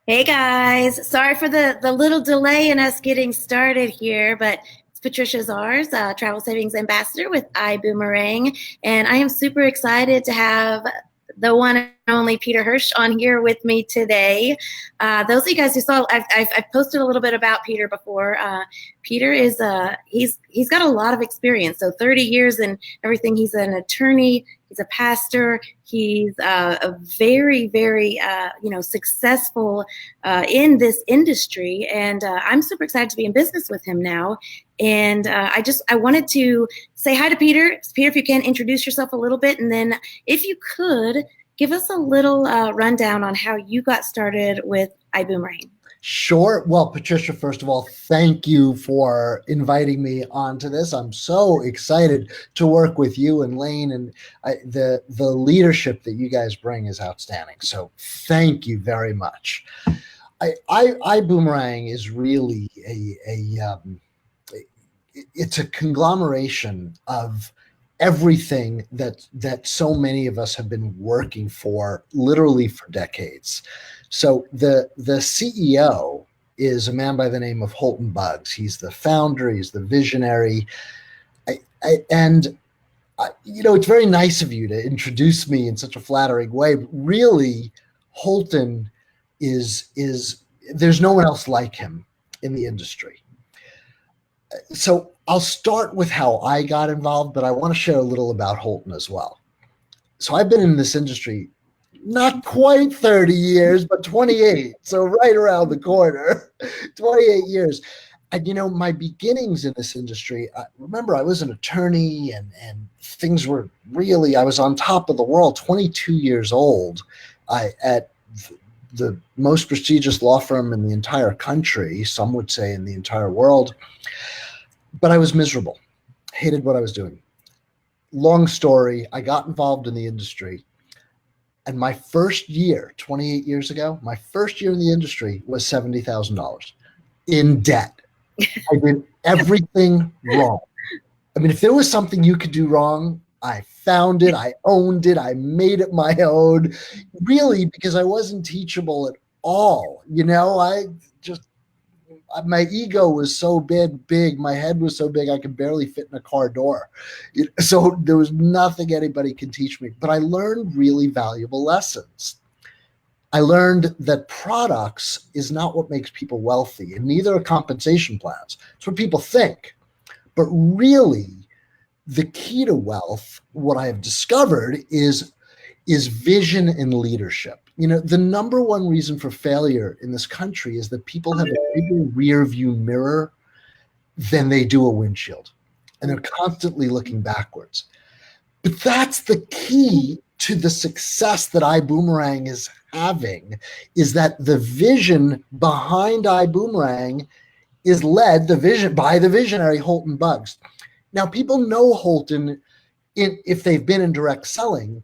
Hey guys, sorry for the little delay in us getting started here, but it's Patricia Zars, Travel Savings Ambassador with ibuumerang, and I am super excited to have the one and only Peter Hirsch on here with me today. Those of you guys who saw, I've posted a little bit about Peter before. Peter is he's got a lot of experience, so 30 years and everything. He's an attorney. He's a pastor. He's a very successful in this industry, and I'm super excited to be in business with him now. And I wanted to say hi to Peter. Peter, if you can introduce yourself a little bit, and then if you could give us a little rundown on how you got started with ibüümerang. Sure. Well, Patricia, first of all, thank you for inviting me onto this. I'm so excited to work with you and Lane, and the leadership that you guys bring is outstanding. So thank you very much. ibüümerang is really it's a conglomeration of everything that so many of us have been working for literally for decades. So the CEO is a man by the name of Holton Buggs. He's the founder. He's the visionary. It's very nice of you to introduce me in such a flattering way. But really, Holton is there's no one else like him in the industry. So I'll start with how I got involved, but I want to share a little about Holton as well. So I've been in this industry not quite 30 years, but 28. So right around the corner, 28 years. And, my beginnings in this industry, remember I was an attorney and things were really, I was on top of the world, 22 years old at the most prestigious law firm in the entire country, some would say in the entire world. But I was miserable, hated what I was doing. Long story, I got involved in the industry. And my first year, 28 years ago, my first year in the industry was $70,000 in debt. I did everything wrong. I mean, if there was something you could do wrong, I found it, I owned it, I made it my own, really, because I wasn't teachable at all. My ego was so big, my head was so big, I could barely fit in a car door. So there was nothing anybody could teach me, but I learned really valuable lessons. I learned that products is not what makes people wealthy, and neither are compensation plans. It's what people think. But really, the key to wealth, what I have discovered is vision and leadership. The number one reason for failure in this country is that people have a bigger rear view mirror than they do a windshield. And they're constantly looking backwards. But that's the key to the success that ibüümerang is having, is that the vision behind ibüümerang is led by the visionary Holton Buggs. Now, people know Holton if they've been in direct selling,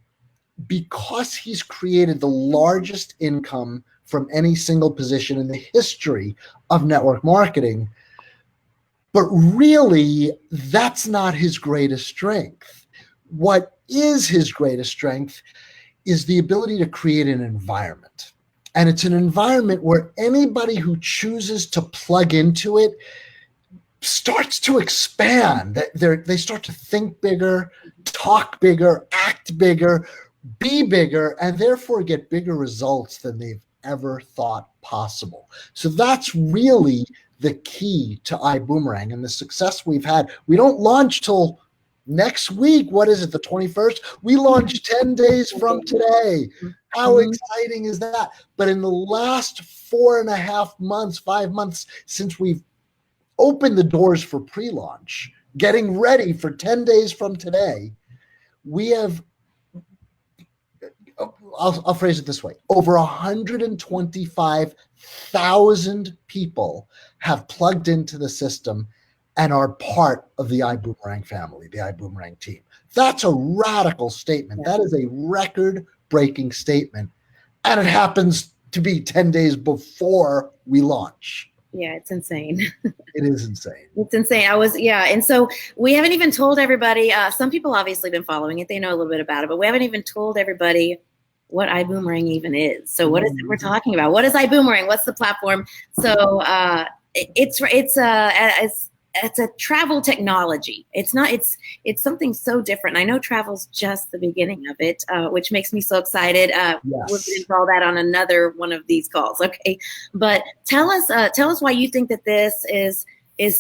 because he's created the largest income from any single position in the history of network marketing. But really, that's not his greatest strength. What is his greatest strength is the ability to create an environment. And it's an environment where anybody who chooses to plug into it starts to expand. They start to think bigger, talk bigger, act bigger, be bigger, and therefore get bigger results than they've ever thought possible. So that's really the key to ibüümerang and the success we've had. We don't launch till next week. What is it, the 21st? We launch 10 days from today. How exciting is that? But in the last 4.5 months, 5 months since we've opened the doors for pre-launch, getting ready for 10 days from today, we have, I'll phrase it this way, over 125,000 people have plugged into the system and are part of the ibüümerang family, the ibüümerang team. That's a radical statement. That is a record-breaking statement. And it happens to be 10 days before we launch. Yeah, it's insane. It is insane. It's insane. And so we haven't even told everybody, some people obviously been following it. They know a little bit about it, but we haven't even told everybody what iboomerang even is. So what is it we're talking about? What is iboomerang? What's the platform? So it's a travel technology. It's something so different. I know travel's just the beginning of it, which makes me so excited. Yes. We're going to call that on another one of these calls. Okay. But tell us why you think that this is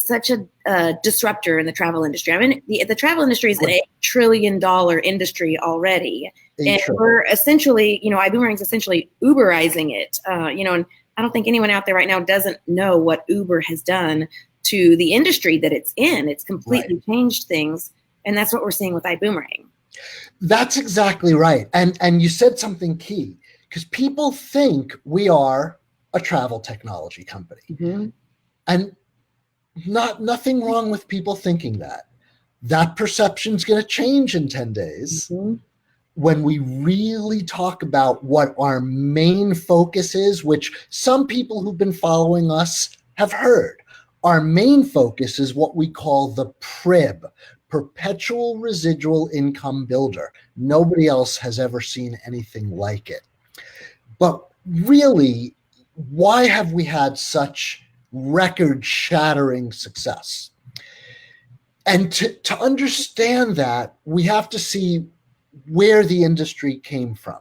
such a disruptor in the travel industry. I mean, the travel industry is an $8 trillion industry already. And we're essentially, iboomerang is essentially Uber-izing it. And I don't think anyone out there right now doesn't know what Uber has done to the industry that it's in. It's completely changed things. And that's what we're seeing with iboomerang. That's exactly right. And you said something key, because people think we are a travel technology company. Mm-hmm. And nothing wrong with people thinking that. That perception's going to change in 10 days. Mm-hmm. When we really talk about what our main focus is, which some people who've been following us have heard. Our main focus is what we call the PRIB, Perpetual Residual Income Builder. Nobody else has ever seen anything like it. But really, why have we had such record-shattering success? And to understand that, we have to see where the industry came from.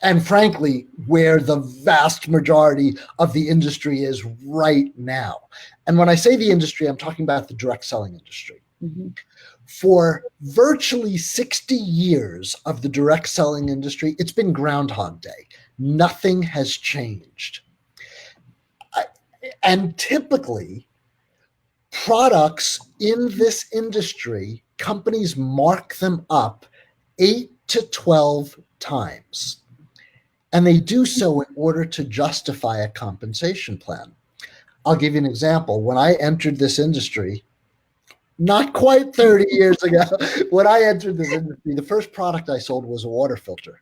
And frankly, where the vast majority of the industry is right now. And when I say the industry, I'm talking about the direct selling industry. Mm-hmm. For virtually 60 years of the direct selling industry, it's been Groundhog Day. Nothing has changed. And typically, products in this industry, companies mark them up 8 to 12 times. And they do so in order to justify a compensation plan. I'll give you an example. When I entered this industry, not quite 30 years ago, when I entered this industry, the first product I sold was a water filter.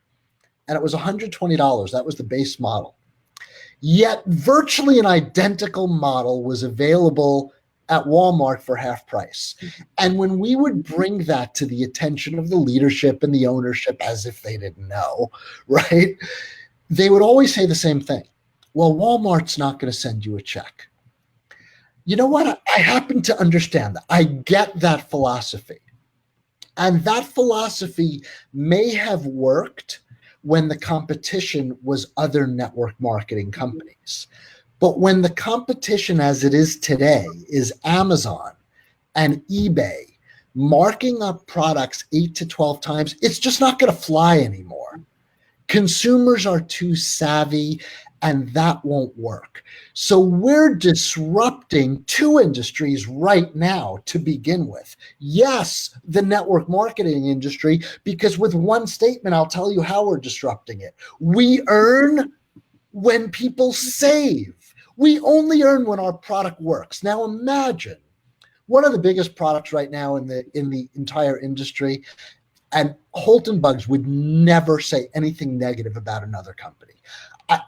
And it was $120. That was the base model. Yet virtually an identical model was available at Walmart for half price. And when we would bring that to the attention of the leadership and the ownership, as if they didn't know, right? They would always say the same thing. Well, Walmart's not going to send you a check. You know what? I happen to understand that. I get that philosophy. And that philosophy may have worked when the competition was other network marketing companies. But when the competition as it is today is Amazon and eBay marking up products 8 to 12 times, it's just not going to fly anymore. Consumers are too savvy, and that won't work. So we're disrupting two industries right now to begin with. Yes, the network marketing industry, because with one statement, I'll tell you how we're disrupting it. We earn when people save. We only earn when our product works. Now imagine one of the biggest products right now in the entire industry, and Holton Bugs would never say anything negative about another company.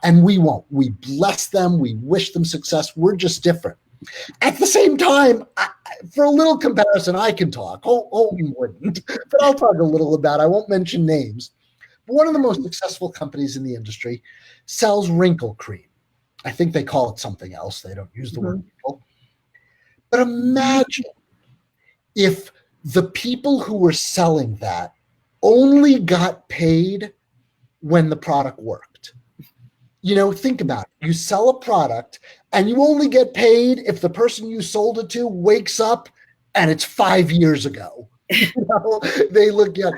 And we won't. We bless them. We wish them success. We're just different. At the same time, for a little comparison, I can talk. Holton wouldn't, but I'll talk a little about it. I won't mention names. But one of the most successful companies in the industry sells wrinkle cream. I think they call it something else. They don't use the word wrinkle. But imagine if the people who were selling that only got paid when the product worked. Think about it. You sell a product and you only get paid if the person you sold it to wakes up and it's 5 years ago. They look young.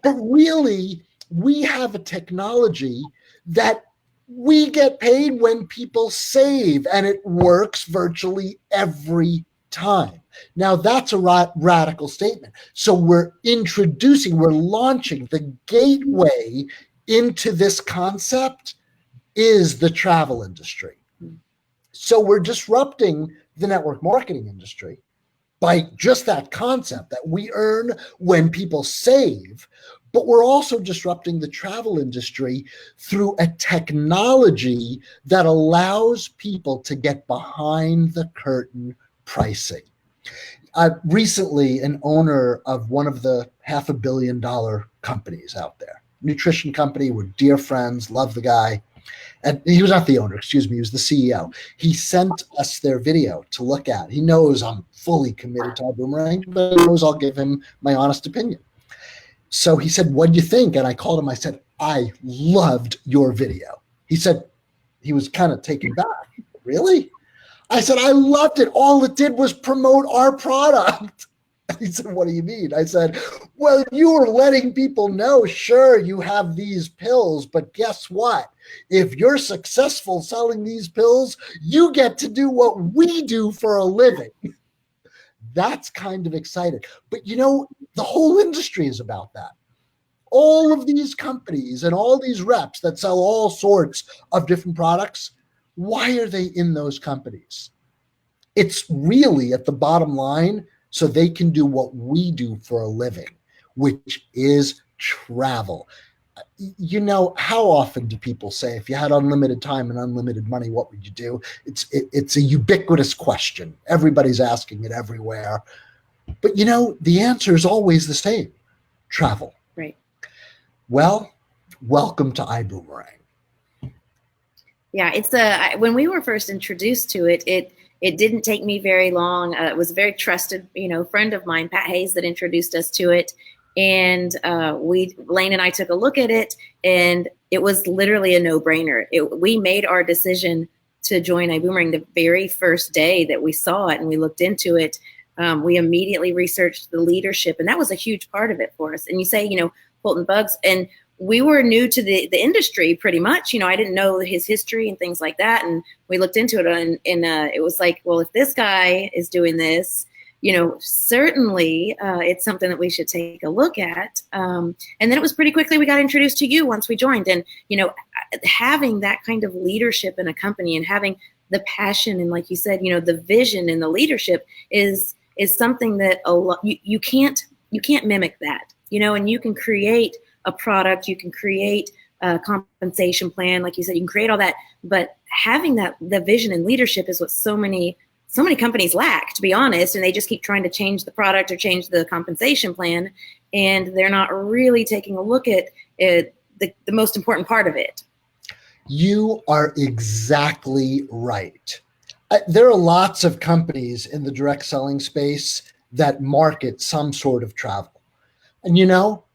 But really, we have a technology that we get paid when people save, and it works virtually every time. Now, that's a radical statement. So we're launching the gateway into this concept is the travel industry. So we're disrupting the network marketing industry by just that concept that we earn when people save, but we're also disrupting the travel industry through a technology that allows people to get behind the curtain pricing. Recently, an owner of one of the $500 million companies out there nutrition company. We're dear friends, love the guy. And he was not the owner, excuse me, he was the CEO. He sent us their video to look at. He knows I'm fully committed to ibüümerang, but he knows I'll give him my honest opinion. So he said, "What'd you think?" And I called him. I said, "I loved your video." He said, he was kind of taken back. "Really?" I said, "I loved it. All it did was promote our product." He said, "What do you mean?" I said, "Well, you were letting people know, sure, you have these pills, but guess what? If you're successful selling these pills, you get to do what we do for a living." That's kind of exciting. But you know, the whole industry is about that. All of these companies and all these reps that sell all sorts of different products, why are they in those companies? It's really at the bottom line so they can do what we do for a living, which is travel. You know, how often do people say, if you had unlimited time and unlimited money, what would you do? It's a ubiquitous question. Everybody's asking it everywhere. But you know, the answer is always the same: travel. Right. Well, welcome to ibüümerang. Yeah, it's when we were first introduced to it, it didn't take me very long. It was a very trusted, friend of mine, Pat Hayes, that introduced us to it. And Lane and I took a look at it, and it was literally a no-brainer. We made our decision to join ibüümerang the very first day that we saw it and we looked into it. We immediately researched the leadership, and that was a huge part of it for us. And you say, Fulton Bugs, and we were new to the industry pretty much. I didn't know his history and things like that. And we looked into it, and it was like, well, if this guy is doing this, certainly it's something that we should take a look at. And then it was pretty quickly we got introduced to you once we joined. And, having that kind of leadership in a company and having the passion and, like you said, the vision and the leadership is something that you can't mimic that, and you can create a product, you can create a compensation plan, like you said, you can create all that, but having the vision and leadership is what so many companies lack, to be honest, and they just keep trying to change the product or change the compensation plan, and they're not really taking a look at it, the most important part of it. You are exactly right. There are lots of companies in the direct selling space that market some sort of travel. And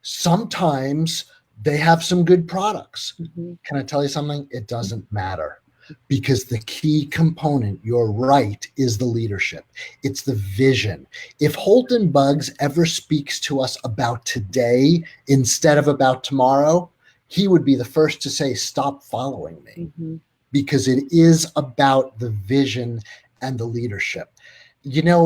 sometimes they have some good products. Mm-hmm. Can I tell you something? It doesn't matter, because the key component, you're right, is the leadership. It's the vision. If Fulton Bugs ever speaks to us about today instead of about tomorrow, he would be the first to say, "Stop following me," mm-hmm. because it is about the vision and the leadership.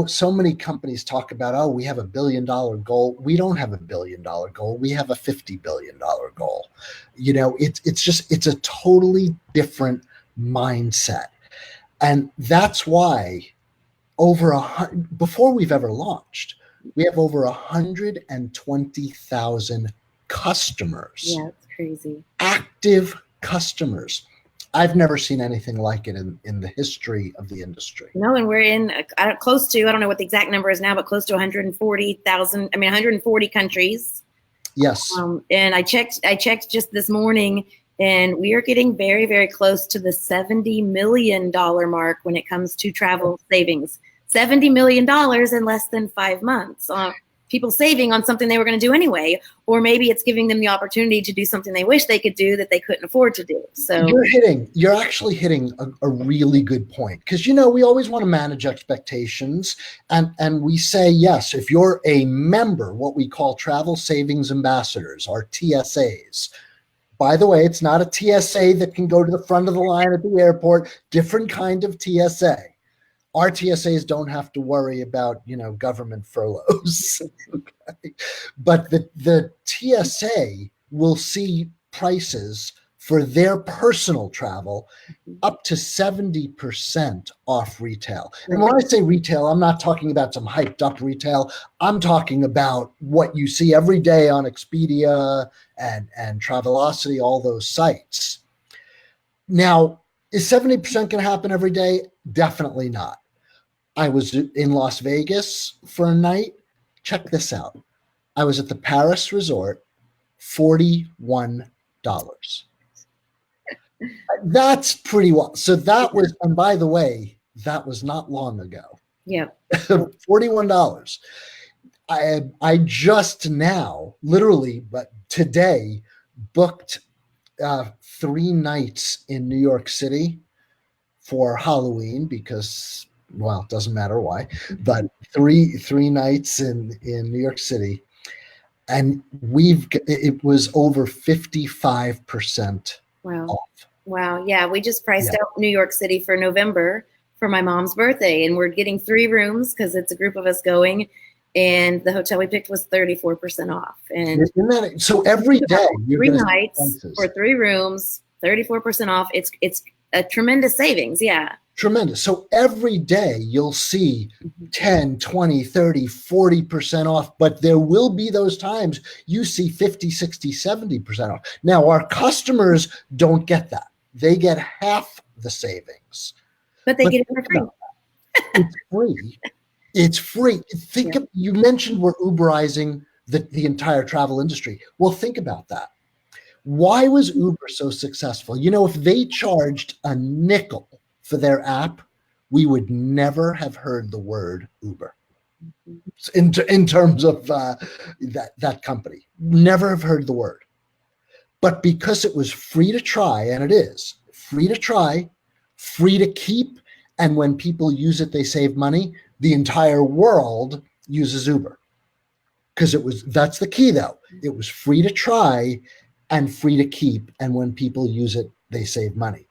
So many companies talk about, oh, we have $1 billion goal. We don't have $1 billion goal. We have a $50 billion goal. It's a totally different mindset. And that's why before we've ever launched, we have over 120,000 customers. Yeah, it's crazy. Active customers. I've never seen anything like it in the history of the industry. No, and we're in close to, I don't know what the exact number is now, but close to 140 countries. Yes. And I checked just this morning, and we are getting very, very close to the $70 million mark when it comes to travel savings. $70 million in less than 5 months. People saving on something they were going to do anyway, or maybe it's giving them the opportunity to do something they wish they could do that they couldn't afford to do. So you're actually hitting a really good point, because we always want to manage expectations, and we say, yes, if you're a member, what we call travel savings ambassadors, or TSAs. By the way, it's not a TSA that can go to the front of the line at the airport. Different kind of TSA. Our TSAs don't have to worry about, government furloughs. Okay. But the TSA will see prices for their personal travel up to 70% off retail. And when I say retail, I'm not talking about some hyped up retail. I'm talking about what you see every day on Expedia and Travelocity, all those sites. Now, is 70% going to happen every day? Definitely not. I was in Las Vegas for a night. Check this out. I was at the Paris resort. $41. That's pretty well. So that was, and by the way, that was not long ago. Yeah. $41. I just now, literally, but today, booked 3 nights in New York City for Halloween because, well, it doesn't matter why, but three nights in New York City, and it was over 55% off. Wow. Yeah, we just priced out New York City for November for my mom's birthday, and we're getting 3 rooms because it's a group of us going. And the hotel we picked was 34% off. And so every day, 3 nights for 3 rooms, 34% off. It's a tremendous savings. Yeah. Tremendous. So every day you'll see 10, 20, 30, 40% off, but there will be those times you see 50, 60, 70% off. Now, our customers don't get that. They get half the savings. But they get it for free. It's free. It's free. You mentioned we're Uber-izing the entire travel industry. Well, think about that. Why was Uber so successful? If they charged a nickel for their app, we would never have heard the word Uber in terms of that company. Never have heard the word. But because it was free to try, and it is free to try, free to keep, and when people use it, they save money, the entire world uses Uber. Because that's the key though. It was free to try and free to keep, and when people use it, they save money.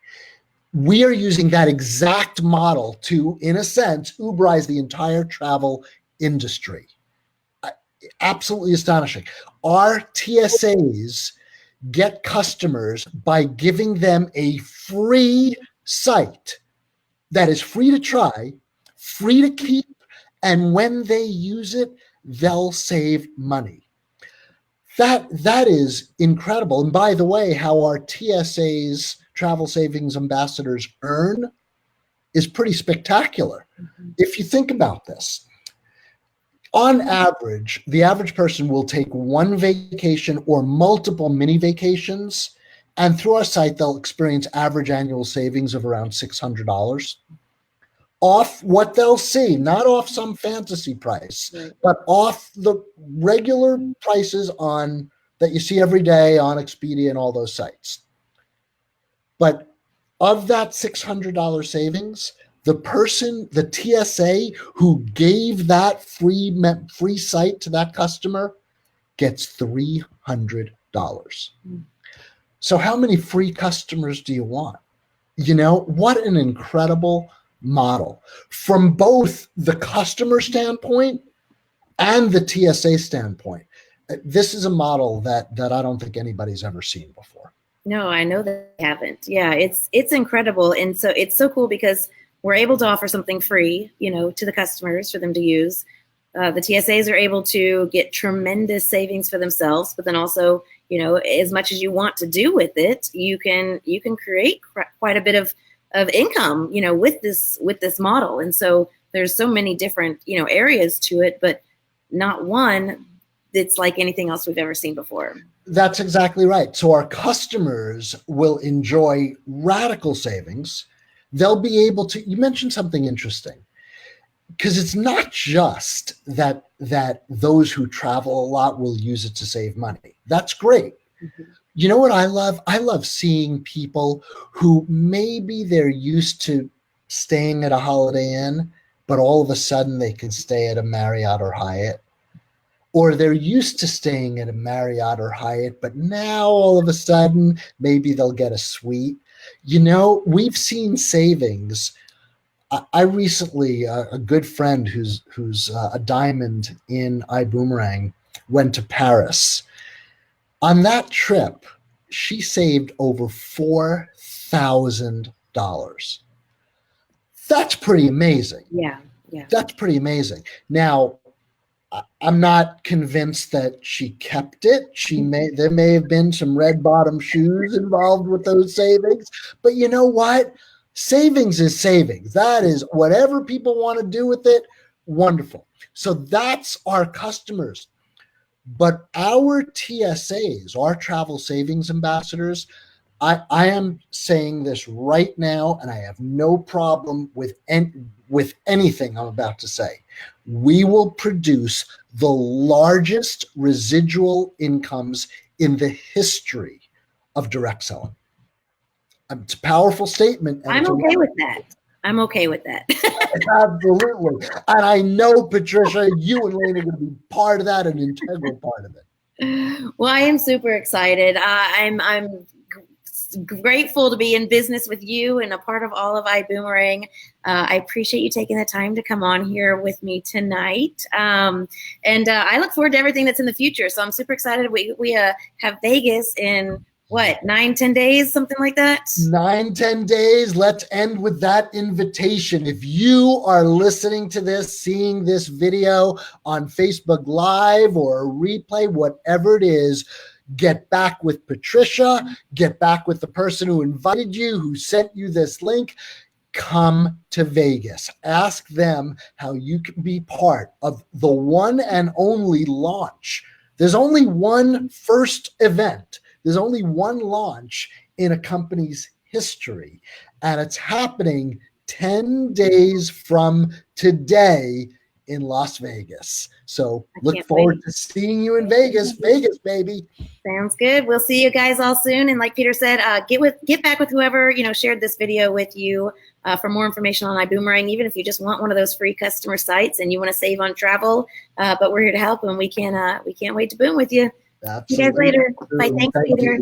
We are using that exact model to, in a sense, Uberize the entire travel industry. Absolutely astonishing. Our TSAs get customers by giving them a free site that is free to try, free to keep, and when they use it, they'll save money. That is incredible. And by the way, how our TSAs, travel savings ambassadors, earn is pretty spectacular. If you think about this, on average, the average person will take 1 vacation or multiple mini vacations, and through our site, they'll experience average annual savings of around $600 off what they'll see, not off some fantasy price, but off the regular prices that you see every day on Expedia and all those sites. But of that $600 savings, the TSA who gave that free site to that customer gets $300. So how many free customers do you want? What an incredible model from both the customer standpoint and the TSA standpoint. This is a model that I don't think anybody's ever seen before. No, I know they haven't. Yeah, it's incredible. And so it's so cool because we're able to offer something free, to the customers for them to use. The TSAs are able to get tremendous savings for themselves, but then also, as much as you want to do with it, you can create quite a bit of income, with this model. And so there's so many different, areas to it, but not one that's like anything else we've ever seen before. That's exactly right. So our customers will enjoy radical savings. They'll be able to, you mentioned something interesting, because it's not just that those who travel a lot will use it to save money. That's great. You know what I love? I love seeing people who maybe they're used to staying at a Holiday Inn, but all of a sudden they can stay at a Marriott or Hyatt. Or they're used to staying at a Marriott or Hyatt, but now all of a sudden maybe they'll get a suite. We've seen savings. I recently, a good friend who's a diamond in ibüümerang went to Paris. On that trip, she saved over $4,000. That's pretty amazing. Yeah. That's pretty amazing. Now, I'm not convinced that she kept it. There may have been some red bottom shoes involved with those savings, but you know what? Savings is savings. That is whatever people want to do with it. Wonderful. So that's our customers. But our TSAs, our travel savings ambassadors, I am saying this right now, and I have no problem with anything I'm about to say. We will produce the largest residual incomes in the history of direct selling. It's a powerful statement. I'm okay with that. I'm okay with that. Absolutely. And I know, Patricia, you and Lane are going to be part of that, an integral part of it. Well, I am super excited. I'm grateful to be in business with you and a part of all of ibüümerang. I appreciate you taking the time to come on here with me tonight. And I look forward to everything that's in the future. So I'm super excited. We have Vegas in what, 9-10 days, something like that? 9-10 days. Let's end with that invitation. If you are listening to this, seeing this video on Facebook Live or a replay, whatever it is, get back with Patricia, get back with the person who invited you, who sent you this link. Come to Vegas. Ask them how you can be part of the one and only launch. There's only one first event. There's only one launch in a company's history, and it's happening 10 days from today in Las Vegas. So look forward to seeing you in Vegas. Vegas, baby. Sounds good. We'll see you guys all soon. And like Peter said, get back with whoever shared this video with you for more information on ibüümerang. Even if you just want one of those free customer sites and you want to save on travel, but we're here to help, and we can't wait to boom with you. Absolutely. See you guys later. Bye. Thanks, Peter.